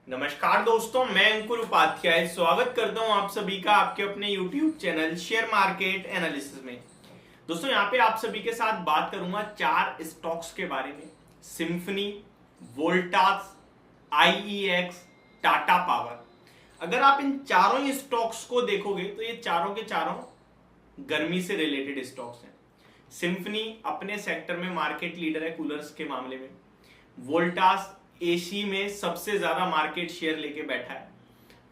नमस्कार दोस्तों, मैं अंकुर उपाध्याय स्वागत करता हूं आप सभी का आपके अपने YouTube channel share market analysis में। दोस्तों यहाँ पे आप सभी के साथ बात करूंगा चार स्टॉक्स के बारे में। Symphony, Voltas, IEX, Tata power. अगर आप इन चारों ही स्टॉक्स को देखोगे तो ये चारों के चारों गर्मी से रिलेटेड स्टॉक्स हैं। सिम्फनी अपने सेक्टर में मार्केट लीडर है कूलर्स के मामले में। वोल्टास एसी में सबसे ज्यादा मार्केट शेयर लेके बैठा है।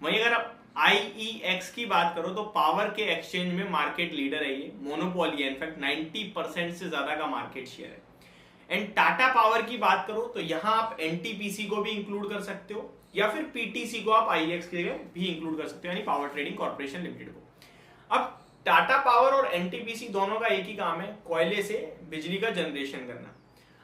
वहीं अगर आप आईईएक्स की बात करो तो पावर के एक्सचेंज में मार्केट लीडर है, ये मोनोपोली है, इनफैक्ट 90% से ज्यादा का मार्केट शेयर है। एंड टाटा पावर की बात करो तो यहां आप एनटीपीसी को भी इंक्लूड कर सकते हो या फिर पीटीसी को आप आईईएक्स के लिए भी इंक्लूड कर सकते हो, यानी पावर ट्रेडिंग कॉर्पोरेशन लिमिटेड को। अब टाटा पावर और एनटीपीसी दोनों का एक ही काम है, कोयले से बिजली का जनरेशन करना।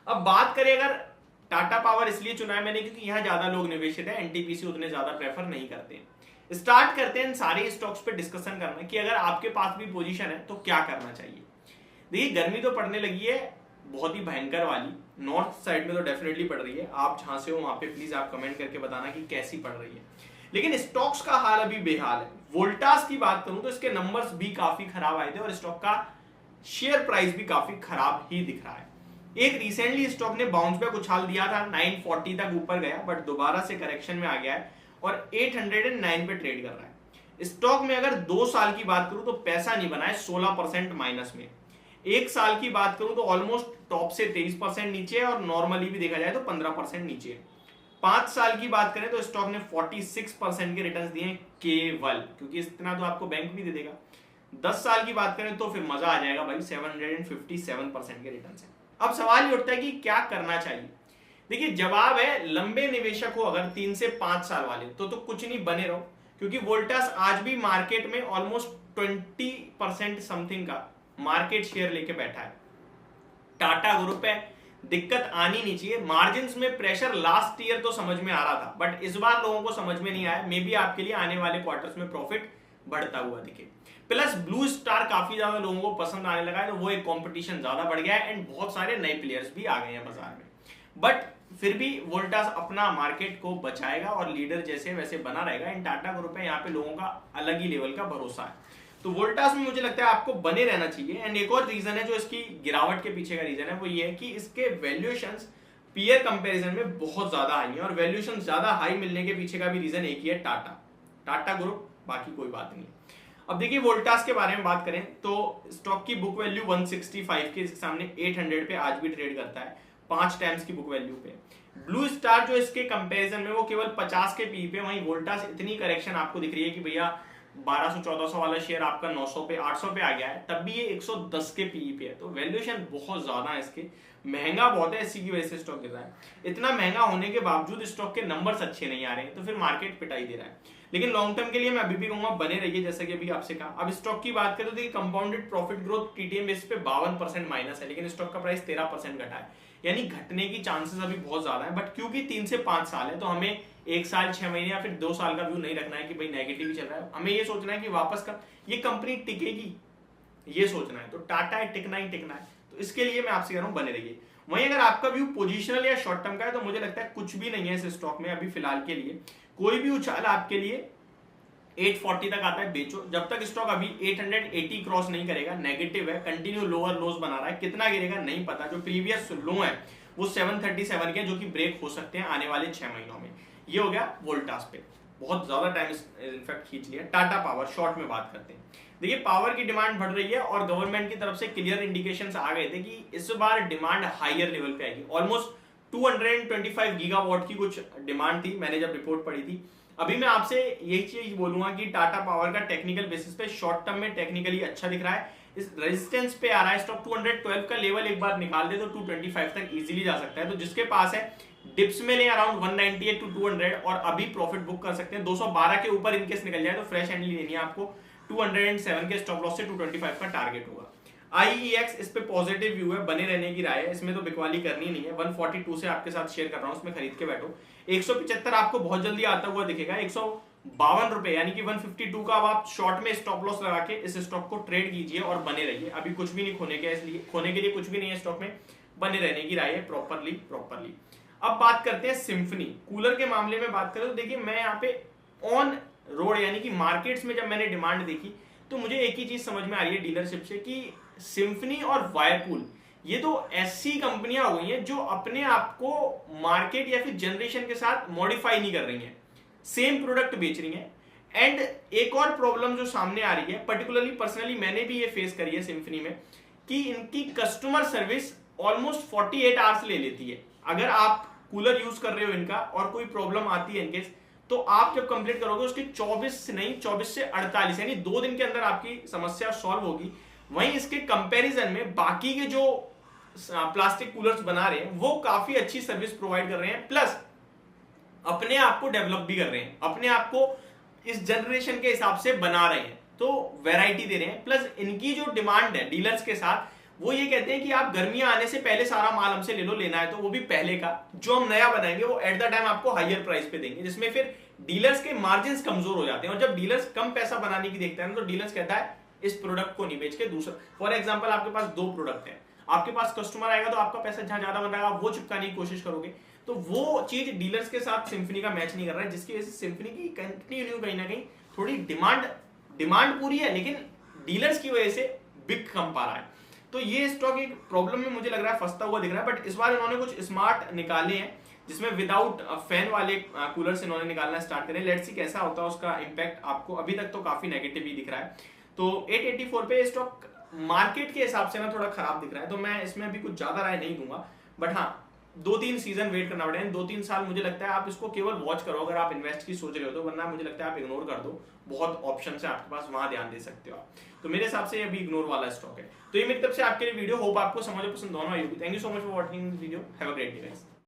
अब बात करें अगर टाटा पावर इसलिए चुना है मैंने क्योंकि यहाँ ज्यादा लोग निवेशित है, एनटीपीसी उतने ज्यादा प्रेफर नहीं करते हैं। स्टार्ट करते हैं सारे स्टॉक्स पे डिस्कशन करना कि अगर आपके पास भी पोजीशन है तो क्या करना चाहिए। देखिए गर्मी तो पड़ने लगी है बहुत ही भयंकर वाली, नॉर्थ साइड में तो डेफिनेटली पड़ रही है। आप जहां से हो वहां पे प्लीज आप कमेंट करके बताना कि कैसी पड़ रही है। लेकिन स्टॉक्स का हाल अभी बेहाल है। वोल्टास की बात करूं तो इसके नंबर्स भी काफी खराब आए थे और स्टॉक का शेयर प्राइस भी काफी खराब ही दिख रहा है। एक रिसेंटली स्टॉक ने बाउंस बैक उछाल दिया था, 940 तक ऊपर गया बट दोबारा से करेक्शन में आ गया है और 809 पे ट्रेड कर रहा है। स्टॉक में अगर 2 साल की बात करूं तो पैसा नहीं बना है, 16% माइनस में। 1 साल की बात करूं तो ऑलमोस्ट टॉप से 23% नीचे है और नॉर्मली भी देखा जाए तो 15% नीचे है। 5 साल की बात करें तो स्टॉक ने 46% के रिटर्न्स दिए केवल, क्योंकि इतना तो आपको बैंक भी दे देगा। 10 साल की बात करें तो फिर मजा आ जाएगा भाई, 757% के रिटर्न्स है। अब सवाल ये उठता है कि क्या करना चाहिए। देखिए जवाब है, लंबे निवेशक हो अगर 3 से 5 साल वाले तो कुछ नहीं, बने रहो, क्योंकि वोल्टास आज भी मार्केट में ऑलमोस्ट 20% समथिंग का मार्केट शेयर लेके बैठा है। टाटा ग्रुप है, दिक्कत आनी नहीं चाहिए। मार्जिन में प्रेशर लास्ट ईयर तो समझ में आ रहा था बट इस बार लोगों को समझ में नहीं आया। मे बी आपके लिए आने वाले क्वार्टर्स में प्रॉफिट बढ़ता हुआ दिखे। प्लस ब्लू स्टार काफी ज्यादा लोगों को पसंद आने लगा है तो वो एक कंपटीशन ज्यादा बढ़ गया है एंड बहुत सारे नए प्लेयर्स भी आ गए हैं बाजार में। बट फिर भी वोल्टास अपना मार्केट को बचाएगा और लीडर जैसे वैसे बना रहेगा। एंड टाटा ग्रुप है, यहाँ पे लोगों का अलग ही लेवल का भरोसा है, तो वोल्टास में मुझे लगता है आपको बने रहना चाहिए। एंड एक और रीजन है जो इसकी गिरावट के पीछे का रीजन है, वो ये है कि इसके वैल्यूएशंस पीयर कंपैरिजन में बहुत ज्यादा हाई है और वैल्यूएशन ज्यादा हाई मिलने के पीछे का भी रीजन एक ही है, टाटा ग्रुप, बाकी कोई बात नहीं। अब देखिए वोल्टास के बारे में बात करें तो स्टॉक की बुक वैल्यू 165 के सामने 800 पे आज भी ट्रेड करता है, 5 टाइम्स की बुक वैल्यू पे। ब्लू स्टार जो इसके कंपैरिजन में वो केवल 50 के पी पे, वहीं वोल्टास इतनी करेक्शन आपको दिख रही है कि भैया 1200-1400 वाला शेयर आपका 900 पे 800 पे आ गया है, तब भी ये 110 के पी पे है। तो वैल्यूएशन बहुत ज्यादा है इसके, महंगा बहुत है, इसी की वजह से स्टॉक गिर रहा है। इतना महंगा होने के बावजूद स्टॉक के नंबर्स अच्छे नहीं आ रहे हैं तो फिर मार्केट पिटाई दे रहा है। लेकिन लॉन्ग टर्म के लिए मैं अभी भी कहूंगा बने रहिए, जैसे कि अभी आपसे कहा। अब स्टॉक की बात करें तो compounded profit growth TTM base पे 52% माइनस है, लेकिन स्टॉक का प्राइस 13% घटा है, यानी घटने की चांसेस अभी बहुत ज्यादा है। बट क्योंकि 3 से 5 साल है तो हमें 1 साल 6 महीने या फिर 2 साल का व्यू नहीं रखना है कि भाई नेगेटिव ही चल रहा है। हमें ये सोचना है कि वापस कब ये कंपनी टिकेगी, ये सोचना है। तो टाटा है, टिकना ही टिकना है, तो इसके लिए मैं आपसे कह रहा हूं बने रहिए। वहीं अगर आपका व्यू पोजिशनल या शॉर्ट टर्म का है तो मुझे लगता है कुछ भी नहीं है इस स्टॉक में अभी फिलहाल के लिए। कोई भी उछाल आपके लिए 840 तक आता है बेचो, जब तक स्टॉक अभी 880 क्रॉस नहीं करेगा। नेगेटिव है, कंटिन्यू लोअर लोज बना रहा है, कितना गिरेगा नहीं पता। जो प्रीवियस लो है वो 737 के, जो कि ब्रेक हो सकते हैं आने वाले 6 महीनों में। ये हो गया वोल्टास पे, बहुत ज्यादा टाइम इनफैक्ट खींच लिया। टाटा पावर शॉर्ट में बात करते हैं। देखिए पावर की डिमांड बढ़ रही है और गवर्नमेंट की तरफ से क्लियर इंडिकेशंस आ गए थे कि इस बार डिमांड हायर लेवल पे आएगी। ऑलमोस्ट 225 गीगावाट की कुछ डिमांड थी, मैंने जब रिपोर्ट पढ़ी थी। अभी मैं आपसे यही चीज बोलूंगा कि टाटा पावर का टेक्निकल बेसिस पे शॉर्ट टर्म में टेक्निकली अच्छा दिख रहा है, इस रेजिस्टेंस पे आ रहा है। स्टॉक 212 का लेवल एक बार निकाल दे तो 225 तक इजीली जा सकता है। तो जिसके पास है डिप्स में ले अराउंड 198 to 200 और अभी प्रॉफिट बुक कर सकते हैं। 212 के ऊपर इनकेस निकल जाए तो फ्रेश एंट्री लेनी है आपको। 207 के स्टॉप लॉस से 225 का टारगेट होगा। आईईएक्स इस पे पॉजिटिव व्यू है, बने रहने की राय है, इसमें तो बिकवाली करनी नहीं है। 142 से आपके साथ शेयर कर रहा हूं, इसमें खरीद के बैठो। 175 आपको बहुत जल्दी आता हुआ दिखेगा। 152 रुपए यानी कि 152 का अब आप शॉर्ट में स्टॉप लॉस लगा के इस स्टॉक को ट्रेड कीजिए और बने रहिए। अभी कुछ भी नहीं खोने के, इसलिए खोने के लिए कुछ भी नहीं है स्टॉक में, बने रहने की राय है प्रॉपरली। अब बात करते हैं सिम्फनी कूलर के मामले में बात करें तो देखिए मैं यहाँ पे ऑन रोड यानी कि मार्केट्स में जब मैंने डिमांड देखी तो मुझे एक ही चीज समझ में आ रही है डीलरशिप से कि सिम्फनी और वायरपूल ये तो ऐसी कंपनियां हो गई हैं जो अपने आप को मार्केट या फिर जनरेशन के साथ मॉडिफाई नहीं कर रही हैं, सेम प्रोडक्ट बेच रही हैं। एंड एक और प्रॉब्लम जो सामने आ रही है, पर्टिकुलरली पर्सनली मैंने भी ये फेस करी है सिम्फनी में, कि इनकी कस्टमर सर्विस ऑलमोस्ट 48 आवर्स ले लेती है। अगर आप कूलर यूज कर रहे हो इनका और कोई प्रॉब्लम आती है इनकेस, तो आप जब कंप्लीट करोगे उसके 24 से 48 यानी 2 दिन के अंदर आपकी समस्या सॉल्व होगी। वहीं इसके कंपैरिजन में बाकी के जो प्लास्टिक कूलर्स बना रहे हैं वो काफी अच्छी सर्विस प्रोवाइड कर रहे हैं, प्लस अपने आप को डेवलप भी कर रहे हैं, अपने आप को इस जनरेशन के हिसाब से बना रहे हैं, तो वैरायटी दे रहे हैं। प्लस इनकी जो डिमांड है डीलर्स के साथ, वो ये कहते हैं कि आप गर्मियां आने से पहले सारा माल हमसे ले लो, लेना है तो वो भी पहले का, जो हम नया बनाएंगे वो एट द टाइम आपको हायर प्राइस पे देंगे, जिसमें फिर डीलर्स के मार्जिन कमजोर हो जाते हैं। और जब डीलर्स कम पैसा बनाने की देखता है तो डीलर्स कहता है इस प्रोडक्ट को नहीं बेच के दूसरा, फॉर एग्जाम्पल आपके पास 2 प्रोडक्ट है, आपके पास कस्टमर आएगा तो आपका पैसा जहां ज्यादा बन रहा है वो चिपकाने की कोशिश करोगे, तो वो चीज डीलर्स के साथ सिम्फनी का मैच नहीं कर रहा है, जिसकी वजह से सिम्फनी की कंटिन्यू कहीं ना कहीं थोड़ी डिमांड पूरी है, लेकिन डीलर्स की वजह से बिक कम पा रहा है। तो ये स्टॉक एक प्रॉब्लम में मुझे लग रहा है फंसता हुआ दिख रहा है। बट इस बार इन्होंने कुछ स्मार्ट निकाले हैं जिसमें विदाउट फैन वाले कूलर्स इन्होंने निकालना स्टार्ट करे। लेट्स सी कैसा होता है उसका इम्पैक्ट आपको। अभी तक तो काफी नेगेटिव ही दिख रहा है। तो 884 पे स्टॉक मार्केट के हिसाब से ना थोड़ा खराब दिख रहा है, तो मैं इसमें अभी कुछ ज्यादा राय नहीं दूंगा। बट हाँ, 2-3 सीजन वेट करना पड़ेगा, 2-3 साल मुझे लगता है आप इसको केवल वॉच करो अगर आप इन्वेस्ट की सोच रहे हो तो, वरना मुझे लगता है आप इग्नोर कर दो। बहुत ऑप्शन है आपके पास, वहां ध्यान दे सकते हो आप। तो मेरे हिसाब से अभी इग्नोर वाला स्टॉक है। तो ये मेरी तरफ से आपके लिए वीडियो, होप आपको समझ पसंद होना होगी। Thank you so much for watching this video. Have a great day guys.